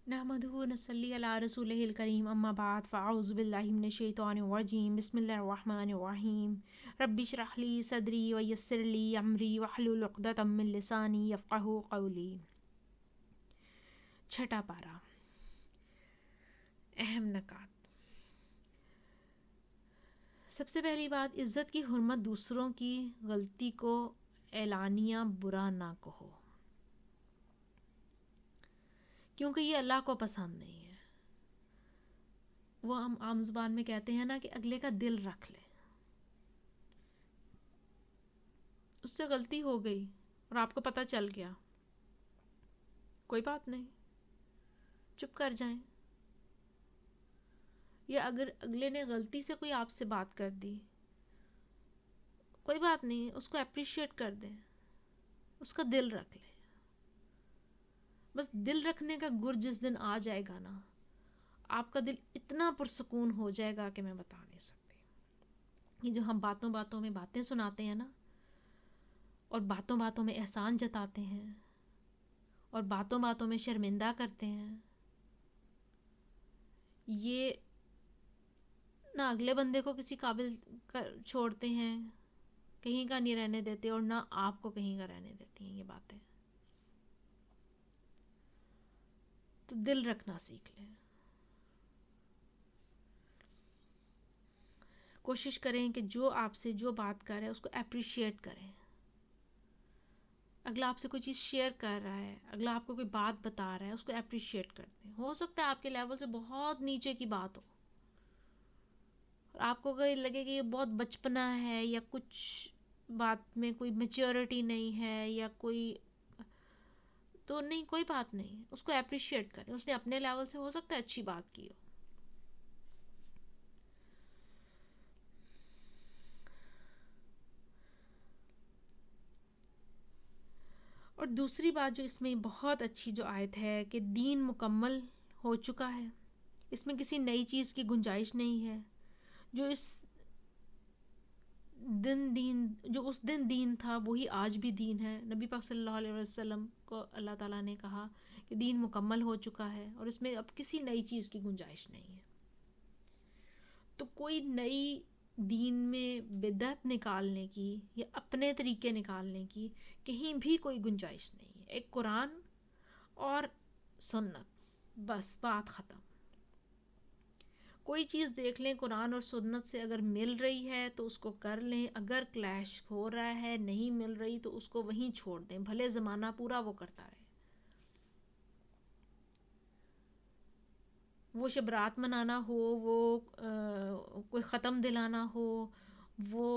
نحمدہ ونصلی علی رسولہ الکریم اما بعد فاعوذ باللہ من الشیطان الرجیم بسم اللہ الرحمن الرحیم رب اشرح لی صدری ویسر لی امری واحلل عقدۃ من لسانی یفقہوا قولی۔ چھٹا پارہ، اہم نکات۔ سب سے پہلی بات، عزت کی حرمت دوسروں کی غلطی کو اعلانیہ برا نہ کہو، کیونکہ یہ اللہ کو پسند نہیں ہے۔ وہ ہم عام زبان میں کہتے ہیں نا کہ اگلے کا دل رکھ لے۔ اس سے غلطی ہو گئی اور آپ کو پتہ چل گیا، کوئی بات نہیں، چپ کر جائیں۔ یا اگر اگلے نے غلطی سے کوئی آپ سے بات کر دی، کوئی بات نہیں، اس کو اپریشیٹ کر دیں، اس کا دل رکھ لیں۔ بس دل رکھنے کا گر جس دن آ جائے گا نا، آپ کا دل اتنا پرسکون ہو جائے گا کہ میں بتا نہیں سکتی۔ یہ جو ہم باتوں باتوں میں باتیں سناتے ہیں نا، اور باتوں باتوں میں احسان جتاتے ہیں، اور باتوں باتوں میں شرمندہ کرتے ہیں، یہ نہ اگلے بندے کو کسی قابل چھوڑتے ہیں، کہیں کا نہیں رہنے دیتے، اور نہ آپ کو کہیں کا رہنے دیتی ہیں یہ باتیں۔ تو دل رکھنا سیکھ لیں۔ کوشش کریں کہ جو آپ سے جو بات کر رہے ہیں اس کو اپریشیٹ کریں۔ اگلا آپ سے کوئی چیز شیئر کر رہا ہے، اگلا آپ کو کوئی بات بتا رہا ہے، اس کو اپریشیٹ کرتے ہیں۔ ہو سکتا ہے آپ کے لیول سے بہت نیچے کی بات ہو، اور آپ کو کوئی لگے کہ یہ بہت بچپنا ہے، یا کچھ بات میں کوئی میچیورٹی نہیں ہے، یا کوئی، تو نہیں، کوئی بات نہیں، اس کو اپریشیٹ کریں۔ اس نے اپنے لیول سے ہو سکتا ہے اچھی بات کی ہو۔ اور دوسری بات جو اس میں بہت اچھی جو آیت ہے کہ دین مکمل ہو چکا ہے، اس میں کسی نئی چیز کی گنجائش نہیں ہے۔ جو اس دن دین تھا وہی آج بھی دین ہے۔ نبی پاک صلی اللہ علیہ وسلم کو اللہ تعالیٰ نے کہا کہ دین مکمل ہو چکا ہے، اور اس میں اب کسی نئی چیز کی گنجائش نہیں ہے۔ تو کوئی نئی دین میں بدعت نکالنے کی یا اپنے طریقے نکالنے کی کہیں بھی کوئی گنجائش نہیں ہے۔ ایک قرآن اور سنت، بس بات ختم۔ کوئی چیز دیکھ لیں قرآن اور سنت سے، اگر مل رہی ہے تو اس کو کر لیں، اگر کلیش ہو رہا ہے، نہیں مل رہی، تو اس کو وہیں چھوڑ دیں، بھلے زمانہ پورا وہ کرتا رہے۔ وہ شبرات منانا ہو، وہ کوئی ختم دلانا ہو، وہ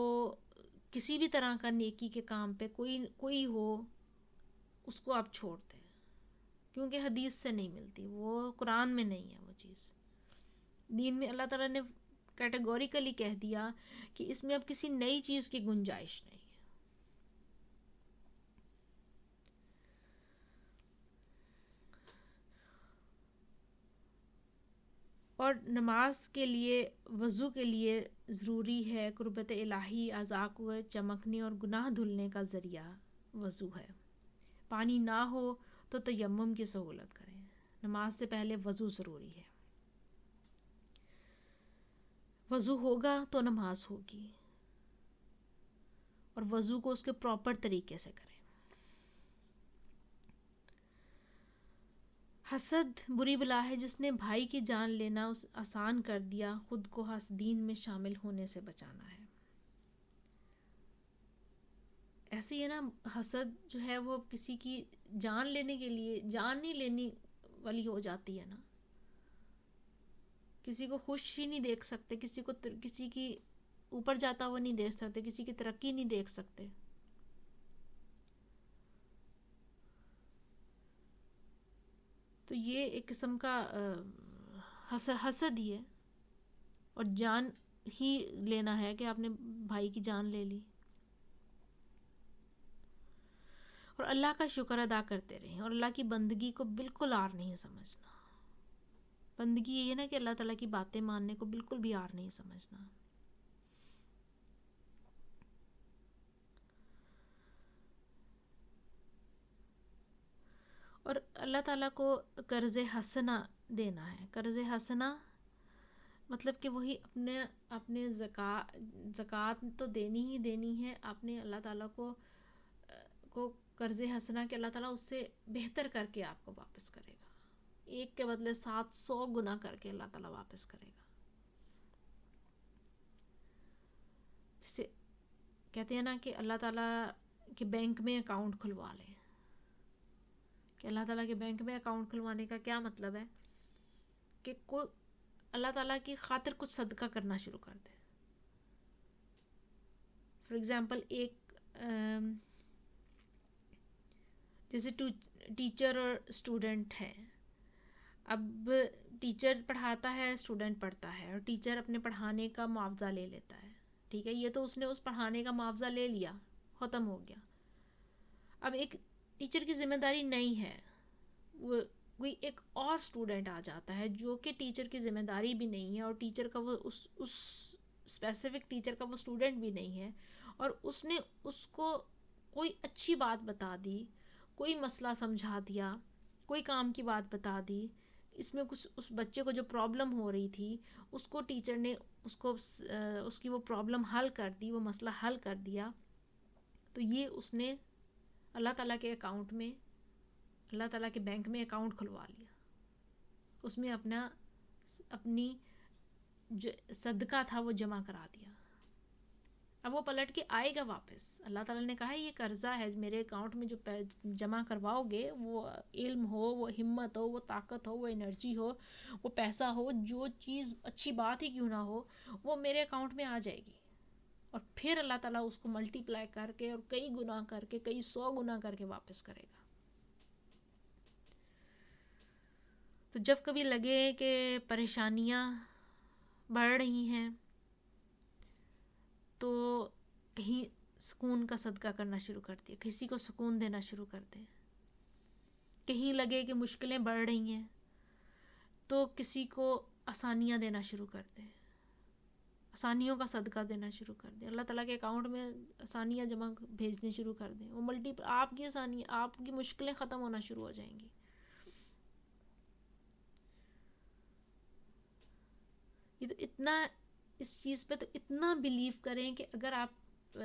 کسی بھی طرح کا نیکی کے کام پہ کوئی ہو، اس کو آپ چھوڑ دیں، کیونکہ حدیث سے نہیں ملتی، وہ قرآن میں نہیں ہے وہ چیز۔ دین میں اللہ تعالیٰ نے کیٹیگوریکلی کہہ دیا کہ اس میں اب کسی نئی چیز کی گنجائش نہیں ہے۔ اور نماز کے لیے، وضو کے لیے ضروری ہے، قربت الہی اعضاء کو چمکنے اور گناہ دھلنے کا ذریعہ وضو ہے۔ پانی نہ ہو تو تیمم کی سہولت کریں۔ نماز سے پہلے وضو ضروری ہے۔ وضو ہوگا تو نماز ہوگی، اور وضو کو اس کے پراپر طریقے سے کریں۔ حسد بری بلا ہے، جس نے بھائی کی جان لینا آسان کر دیا، خود کو حاسدین میں شامل ہونے سے بچانا ہے۔ ایسے ہی ہے نا، حسد جو ہے وہ کسی کی جان لینے کے لیے جان نہیں لینی والی ہو جاتی ہے نا۔ کسی کو خوش ہی نہیں دیکھ سکتے، کسی کی اوپر جاتا ہوا نہیں دیکھ سکتے، کسی کی ترقی نہیں دیکھ سکتے۔ تو یہ ایک قسم کا حسد ہی ہے، اور جان ہی لینا ہے کہ آپ نے بھائی کی جان لے لی۔ اور اللہ کا شکر ادا کرتے رہیں، اور اللہ کی بندگی کو بالکل آر نہیں سمجھنا۔ بندگی یہ ہے نا کہ اللہ تعالیٰ کی باتیں ماننے کو بالکل بھی آر نہیں سمجھنا۔ اور اللہ تعالیٰ کو قرض حسنہ دینا ہے. قرض حسنہ مطلب کہ وہی اپنے زکوٰۃ تو دینی ہی دینی ہے. آپ نے اللہ تعالیٰ کو قرض حسنہ کہ اللہ تعالیٰ اس سے بہتر کر کے آپ کو واپس کرے گا. ایک کے بدلے 700 گنا کر کے اللہ تعالیٰ واپس کرے گا. جسے کہتے ہیں نا کہ اللہ تعالیٰ کے بینک میں اکاؤنٹ کھلوا لیں. کہ اللہ تعالیٰ کے بینک میں اکاؤنٹ کھلوانے کا کیا مطلب ہے؟ کہ کوئی اللہ تعالیٰ کی خاطر کچھ صدقہ کرنا شروع کر دے. فار ایگزامپل ایک جیسے ٹیچر اور اسٹوڈنٹ ہے. اب ٹیچر پڑھاتا ہے، اسٹوڈنٹ پڑھتا ہے، اور ٹیچر اپنے پڑھانے کا معاوضہ لے لیتا ہے. ٹھیک ہے، یہ تو اس نے اس پڑھانے کا معاوضہ لے لیا، ختم ہو گیا. اب ایک ٹیچر کی ذمہ داری نہیں ہے. وہ کوئی ایک اور اسٹوڈنٹ آ جاتا ہے جو کہ ٹیچر کی ذمہ داری بھی نہیں ہے، اور ٹیچر کا وہ اس اسپیسیفک ٹیچر کا وہ اسٹوڈنٹ بھی نہیں ہے، اور اس نے اس کو کوئی اچھی بات بتا دی، کوئی مسئلہ سمجھا دیا، کوئی کام کی بات بتا دی. اس میں کچھ اس بچے کو جو پرابلم ہو رہی تھی اس کو ٹیچر نے اس کی وہ پرابلم حل کر دی، وہ مسئلہ حل کر دیا. تو یہ اس نے اللہ تعالیٰ کے اکاؤنٹ میں، اللہ تعالیٰ کے بینک میں اکاؤنٹ کھلوا لیا. اس میں اپنی جو صدقہ تھا وہ جمع کرا دیا. اب وہ پلٹ کے آئے گا واپس. اللہ تعالیٰ نے کہا ہے یہ قرضہ ہے میرے اکاؤنٹ میں، جو جمع کرواؤ گے، وہ علم ہو، وہ ہمت ہو، وہ طاقت ہو، وہ انرجی ہو، وہ پیسہ ہو، جو چیز اچھی بات ہی کیوں نہ ہو، وہ میرے اکاؤنٹ میں آ جائے گی. اور پھر اللہ تعالیٰ اس کو ملٹی پلائی کر کے اور کئی گنا کر کے، کئی 100 گنا کر کے واپس کرے گا. تو جب کبھی لگے کہ پریشانیاں بڑھ رہی ہیں تو کہیں سکون کا صدقہ کرنا شروع کر دیں، کسی کو سکون دینا شروع کر دیں. کہیں لگے کہ مشکلیں بڑھ رہی ہیں تو کسی کو آسانیاں دینا شروع کر دیں، آسانیوں کا صدقہ دینا شروع کر دیں. اللہ تعالیٰ کے اکاؤنٹ میں آسانیاں جمع بھیجنے شروع کر دیں. وہ آپ کی آسانیاں، آپ کی مشکلیں ختم ہونا شروع ہو جائیں گی. یہ تو اتنا اس چیز پہ تو اتنا بلیو کریں کہ اگر آپ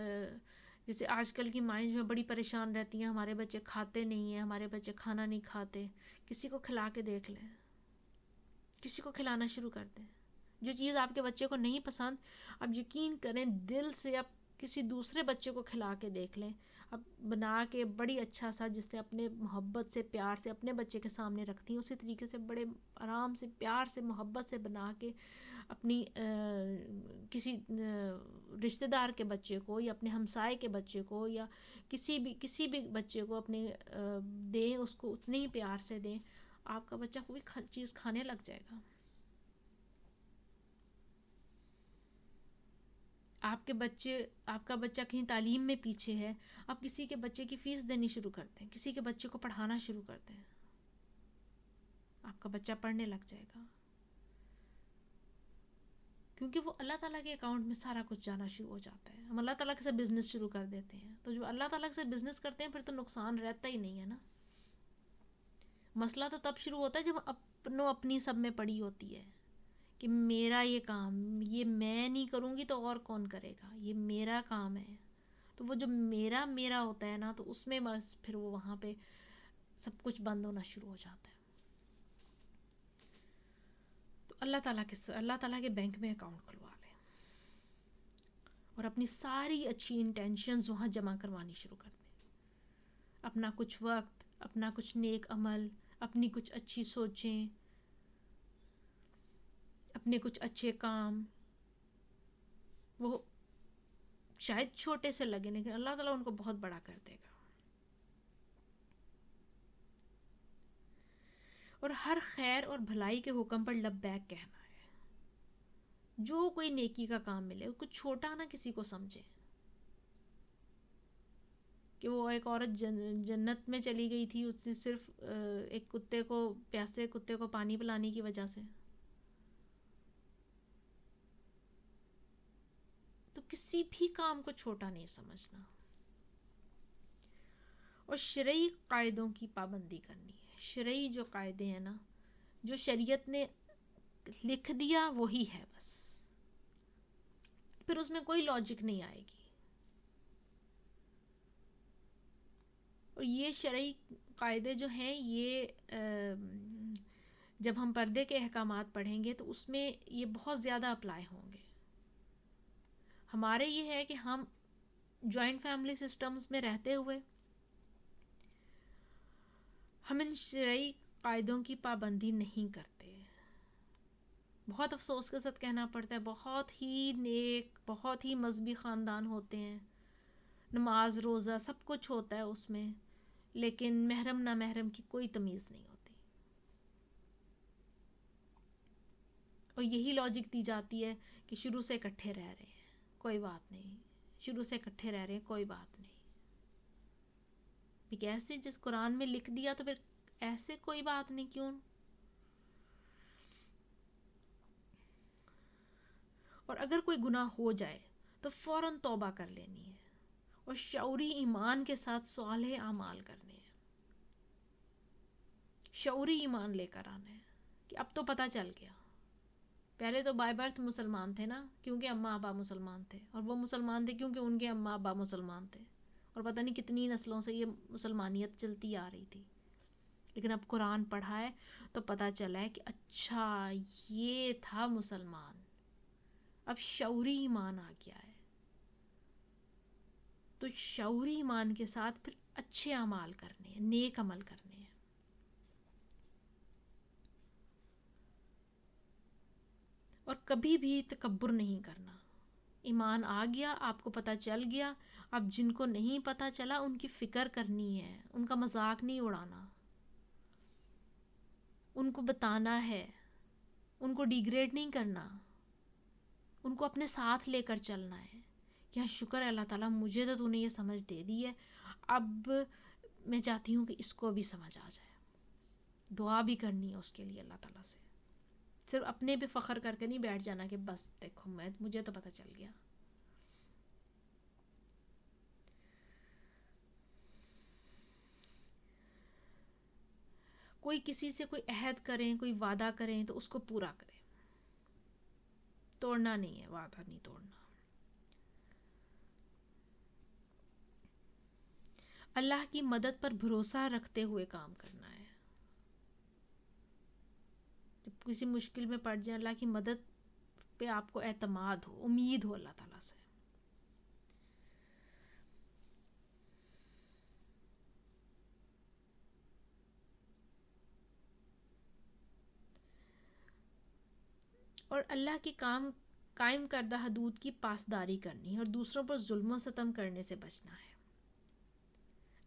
جیسے آج کل کی مائنڈ میں بڑی پریشان رہتی ہیں، ہمارے بچے کھاتے نہیں ہیں، ہمارے بچے کھانا نہیں کھاتے. کسی کو کھلا کے دیکھ لیں، کسی کو کھلانا شروع کر دیں. جو چیز آپ کے بچے کو نہیں پسند، اب یقین کریں دل سے آپ کسی دوسرے بچے کو کھلا کے دیکھ لیں. اب بنا کے بڑی اچھا سا، جس نے اپنے محبت سے پیار سے اپنے بچے کے سامنے رکھتی ہیں، اسی طریقے سے بڑے آرام سے پیار سے محبت سے بنا کے اپنی کسی رشتہ دار کے بچے کو یا اپنے ہمسائے کے بچے کو یا کسی بھی بچے کو اپنے دیں، اس کو اتنے ہی پیار سے دیں. آپ کا بچہ کوئی چیز کھانے لگ جائے گا. آپ کا بچہ کہیں تعلیم میں پیچھے ہے، آپ کسی کے بچے کی فیس دینی شروع کرتے ہیں، کسی کے بچے کو پڑھانا شروع کرتے ہیں، آپ کا بچہ پڑھنے لگ جائے گا. کیونکہ وہ اللہ تعالیٰ کے اکاؤنٹ میں سارا کچھ جانا شروع ہو جاتا ہے. ہم اللہ تعالیٰ کے ساتھ بزنس شروع کر دیتے ہیں، تو جو اللہ تعالیٰ کے ساتھ بزنس کرتے ہیں پھر تو نقصان رہتا ہی نہیں ہے نا. مسئلہ تو تب شروع ہوتا ہے جب اپنی سب میں پڑی ہوتی ہے کہ میرا یہ کام، یہ میں نہیں کروں گی تو اور کون کرے گا، یہ میرا کام ہے. تو وہ جو میرا ہوتا ہے نا، تو اس میں بس پھر وہ وہاں پہ سب کچھ بند ہونا شروع ہو جاتا ہے. تو اللہ تعالیٰ کے بینک میں اکاؤنٹ کھلوا لیں اور اپنی ساری اچھی انٹینشنز وہاں جمع کروانی شروع کر دیں. اپنا کچھ وقت، اپنا کچھ نیک عمل، اپنی کچھ اچھی سوچیں، اپنے کچھ اچھے کام. وہ شاید چھوٹے سے لگے لیکن اللہ تعالیٰ ان کو بہت بڑا کر دے گا. اور ہر خیر اور بھلائی کے حکم پر لبیک کہنا ہے. جو کوئی نیکی کا کام ملے، کچھ چھوٹا نہ کسی کو سمجھے. کہ وہ ایک عورت جنت میں چلی گئی تھی، اس نے صرف ایک پیاسے کتے کو پانی پلانے کی وجہ سے. تو کسی بھی کام کو چھوٹا نہیں سمجھنا. اور شرعی قاعدوں کی پابندی کرنی ہے. شرعی جو قاعدے ہیں نا، جو شریعت نے لکھ دیا وہی ہے بس، پھر اس میں کوئی لاجک نہیں آئے گی. اور یہ شرعی قاعدے جو ہیں یہ جب ہم پردے کے احکامات پڑھیں گے تو اس میں یہ بہت زیادہ اپلائی ہوں گے. ہمارے یہ ہے کہ ہم جوائنٹ فیملی سسٹمز میں رہتے ہوئے ہم ان شرعی قاعدوں کی پابندی نہیں کرتے. بہت افسوس کے ساتھ کہنا پڑتا ہے، بہت ہی نیک، بہت ہی مذہبی خاندان ہوتے ہیں، نماز روزہ سب کچھ ہوتا ہے اس میں، لیکن محرم نہ محرم کی کوئی تمیز نہیں ہوتی. اور یہی لاجک دی جاتی ہے کہ شروع سے اکٹھے رہ رہے ہیں کوئی بات نہیں، شروع سے اکٹھے رہ رہے ہیں کوئی بات نہیں. ایسے جس قرآن میں لکھ دیا تو پھر ایسے کوئی بات نہیں کیوں؟ اور اگر کوئی گناہ ہو جائے تو فوراً توبہ کر لینی ہے اور شعوری ایمان کے ساتھ صالح اعمال کرنے ہیں. شعوری ایمان لے کر آنا ہے کہ اب تو پتہ چل گیا. پہلے تو بائی برتھ مسلمان تھے نا، کیونکہ اماں ابا مسلمان تھے، اور وہ مسلمان تھے کیونکہ ان کے اماں ابا مسلمان تھے، اور پتہ نہیں کتنی نسلوں سے یہ مسلمانیت چلتی آ رہی تھی. لیکن اب قرآن پڑھا ہے تو پتہ چلا ہے کہ اچھا یہ تھا مسلمان. اب شعوری ایمان آ گیا ہے، تو شعوری ایمان کے ساتھ پھر اچھے اعمال کرنے ہیں، نیک عمل کرنے ہیں. اور کبھی بھی تکبر نہیں کرنا. ایمان آ گیا، آپ کو پتہ چل گیا، اب جن کو نہیں پتہ چلا ان کی فکر کرنی ہے، ان کا مذاق نہیں اڑانا، ان کو بتانا ہے، ان کو ڈیگریڈ نہیں کرنا، ان کو اپنے ساتھ لے کر چلنا ہے کہ ہاں شکر ہے اللہ تعالیٰ مجھے تو نے یہ سمجھ دے دی ہے، اب میں چاہتی ہوں کہ اس کو بھی سمجھ آ جائے. دعا بھی کرنی ہے اس کے لیے اللہ تعالیٰ سے، صرف اپنے پہ فخر کر کے نہیں بیٹھ جانا کہ بس دیکھو مجھے تو پتہ چل گیا. کوئی کسی سے کوئی عہد کریں، کوئی وعدہ کریں تو اس کو پورا کریں، توڑنا نہیں ہے، وعدہ نہیں توڑنا. اللہ کی مدد پر بھروسہ رکھتے ہوئے کام کرنا ہے. جب کسی مشکل میں پڑ جائیں اللہ کی مدد پہ آپ کو اعتماد ہو، امید ہو اللہ تعالیٰ سے. اور اللہ کی قائم کردہ حدود کی پاسداری کرنی ہے اور دوسروں پر ظلم و ستم کرنے سے بچنا ہے.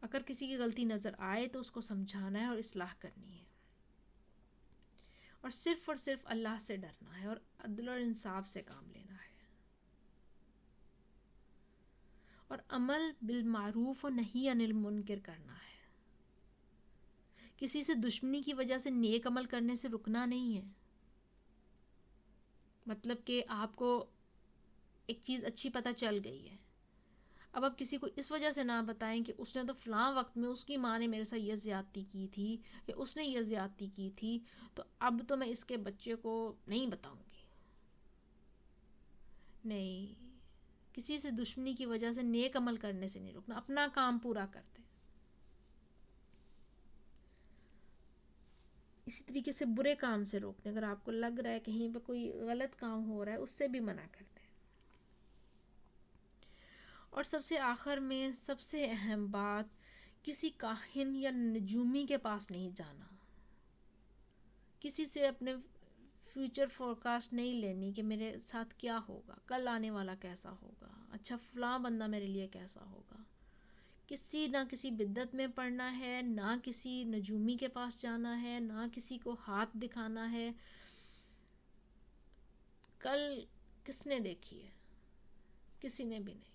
اگر کسی کی غلطی نظر آئے تو اس کو سمجھانا ہے اور اصلاح کرنی ہے. اور صرف اللہ سے ڈرنا ہے اور عدل اور انصاف سے کام لینا ہے. اور عمل بالمعروف و نہی عن المنکر کرنا ہے. کسی سے دشمنی کی وجہ سے نیک عمل کرنے سے رکنا نہیں ہے. مطلب کہ آپ کو ایک چیز اچھی پتہ چل گئی ہے، اب آپ کسی کو اس وجہ سے نہ بتائیں کہ اس نے تو فلاں وقت میں اس کی ماں نے میرے ساتھ یہ زیادتی کی تھی یا اس نے یہ زیادتی کی تھی، تو اب تو میں اس کے بچے کو نہیں بتاؤں گی. نہیں، کسی سے دشمنی کی وجہ سے نیک عمل کرنے سے نہیں رکنا، اپنا کام پورا کرتے. اسی طریقے سے برے کام سے روکتے ہیں. اگر آپ کو لگ رہا ہے کہیں پہ کوئی غلط کام ہو رہا ہے اس سے بھی منع کرتے ہیں. اور سب سے آخر میں سب سے اہم بات، کسی کاہن یا نجومی کے پاس نہیں جانا. کسی سے اپنے فیوچر فورکاسٹ نہیں لینی کہ میرے ساتھ کیا ہوگا، کل آنے والا کیسا ہوگا، اچھا فلاں بندہ میرے لیے کیسا ہوگا. کسی نہ کسی بدعت میں پڑنا ہے، نہ کسی نجومی کے پاس جانا ہے، نہ کسی کو ہاتھ دکھانا ہے. کل کس نے دیکھی ہے؟ کسی نے بھی نہیں.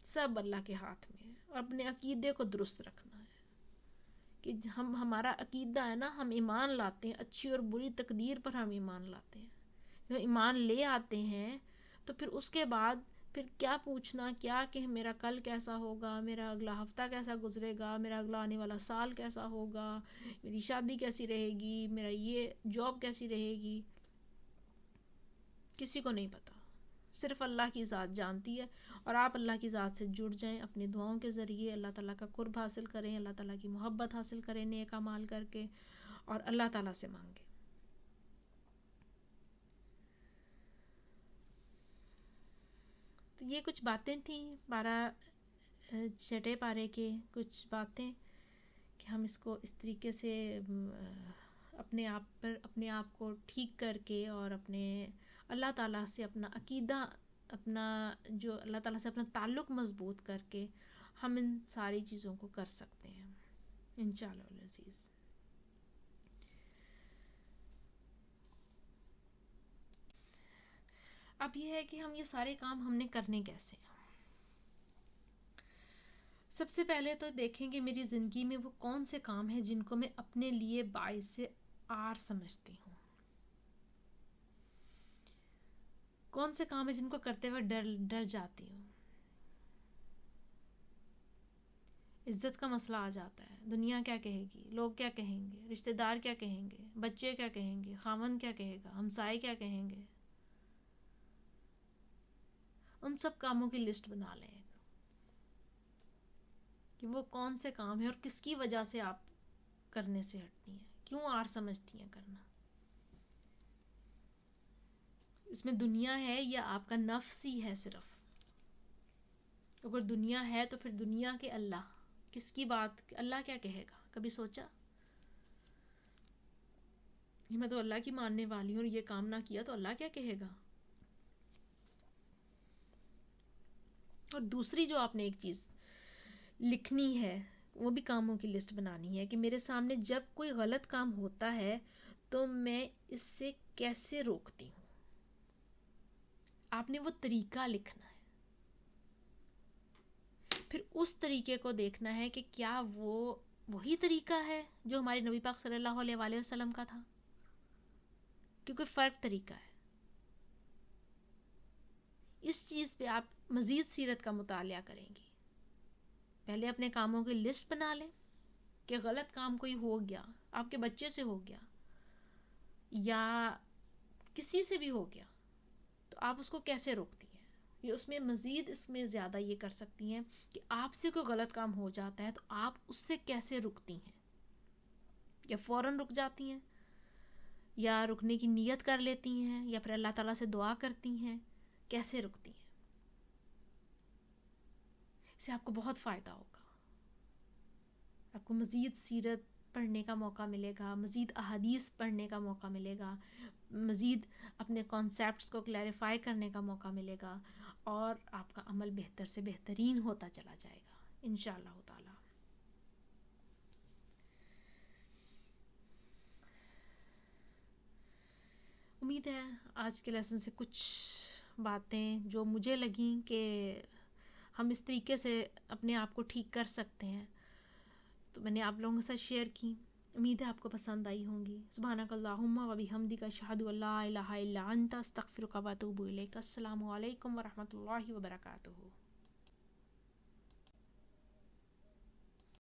سب اللہ کے ہاتھ میں ہے. اور اپنے عقیدے کو درست رکھنا ہے کہ ہمارا عقیدہ ہے نا، ہم ایمان لاتے ہیں، اچھی اور بری تقدیر پر ہم ایمان لاتے ہیں. جب ایمان لے آتے ہیں تو پھر اس کے بعد پھر کیا پوچھنا کیا کہ میرا کل کیسا ہوگا، میرا اگلا ہفتہ کیسا گزرے گا، میرا اگلا آنے والا سال کیسا ہوگا، میری شادی کیسی رہے گی، میرا یہ جاب کیسی رہے گی، کسی کو نہیں پتا، صرف اللہ کی ذات جانتی ہے. اور آپ اللہ کی ذات سے جڑ جائیں اپنی دعاؤں کے ذریعے، اللہ تعالیٰ کا قرب حاصل کریں، اللہ تعالیٰ کی محبت حاصل کریں نیک اعمال کر کے، اور اللہ تعالیٰ سے مانگیں. تو یہ کچھ باتیں تھیں 6 پارے کے کچھ باتیں کہ ہم اس کو اس طریقے سے اپنے آپ کو ٹھیک کر کے اور اپنے اللہ تعالیٰ سے اپنا عقیدہ، اپنا جو اللہ تعالیٰ سے اپنا تعلق مضبوط کر کے ہم ان ساری چیزوں کو کر سکتے ہیں انشاءاللہ العزیز. اب یہ ہے کہ ہم یہ سارے کام ہم نے کرنے کیسے ہیں. سب سے پہلے تو دیکھیں کہ میری زندگی میں وہ کون سے کام ہیں جن کو میں اپنے لیے باعث عار سمجھتی ہوں، کون سے کام ہیں جن کو کرتے ہوئے ڈر جاتی ہوں. عزت کا مسئلہ آ جاتا ہے، دنیا کیا کہے گی، لوگ کیا کہیں گے، رشتہ دار کیا کہیں گے، بچے کیا کہیں گے، خاوند کیا کہے گا، ہمسائے کیا کہیں گے. ان سب کاموں کی لسٹ بنا لیں کہ وہ کون سے کام ہیں اور کس کی وجہ سے آپ کرنے سے ہٹتی ہیں، کیوں عار سمجھتی ہیں کرنا. اس میں دنیا ہے یا آپ کا نفس ہی ہے صرف. اگر دنیا ہے تو پھر دنیا کے اللہ، کس کی بات، اللہ کیا کہے گا، کبھی سوچا کہ میں تو اللہ کی ماننے والی ہوں اور یہ کام نہ کیا تو اللہ کیا کہے گا. اور دوسری جو آپ نے ایک چیز لکھنی ہے وہ بھی کاموں کی لسٹ بنانی ہے کہ میرے سامنے جب کوئی غلط کام ہوتا ہے تو میں اس سے کیسے روکتی ہوں. آپ نے وہ طریقہ لکھنا ہے، پھر اس طریقے کو دیکھنا ہے کہ کیا وہ وہی طریقہ ہے جو ہمارے نبی پاک صلی اللہ علیہ وآلہ وسلم کا تھا، کیونکہ فرق طریقہ ہے. اس چیز پہ آپ مزید سیرت کا مطالعہ کریں گی. پہلے اپنے کاموں کی لسٹ بنا لیں کہ غلط کام کوئی ہو گیا، آپ کے بچے سے ہو گیا یا کسی سے بھی ہو گیا، تو آپ اس کو کیسے روکتی ہیں. یہ اس میں مزید اس میں زیادہ یہ کر سکتی ہیں کہ آپ سے کوئی غلط کام ہو جاتا ہے تو آپ اس سے کیسے رکتی ہیں، یا فوراً رک جاتی ہیں، یا رکنے کی نیت کر لیتی ہیں، یا پھر اللہ تعالیٰ سے دعا کرتی ہیں، کیسے رکتی ہیں. اس سے آپ کو بہت فائدہ ہوگا. آپ کو مزید سیرت پڑھنے کا موقع ملے گا، مزید احادیث پڑھنے کا موقع ملے گا، مزید اپنے کانسیپٹس کو کلیریفائی کرنے کا موقع ملے گا، اور آپ کا عمل بہتر سے بہترین ہوتا چلا جائے گا انشاءاللہ تعالی. امید ہے آج کے لیسن سے کچھ باتیں جو مجھے لگیں کہ ہم اس طریقے سے اپنے آپ کو ٹھیک کر سکتے ہیں تو میں نے آپ لوگوں کے ساتھ شیئر کی. امید ہے آپ کو پسند آئی ہوں گی. سبحانک اللہم و بحمدک اشہد ان لا الہ الا انت استغفرک و اتوب الیک. السلام علیکم ورحمۃ اللہ وبرکاتہ.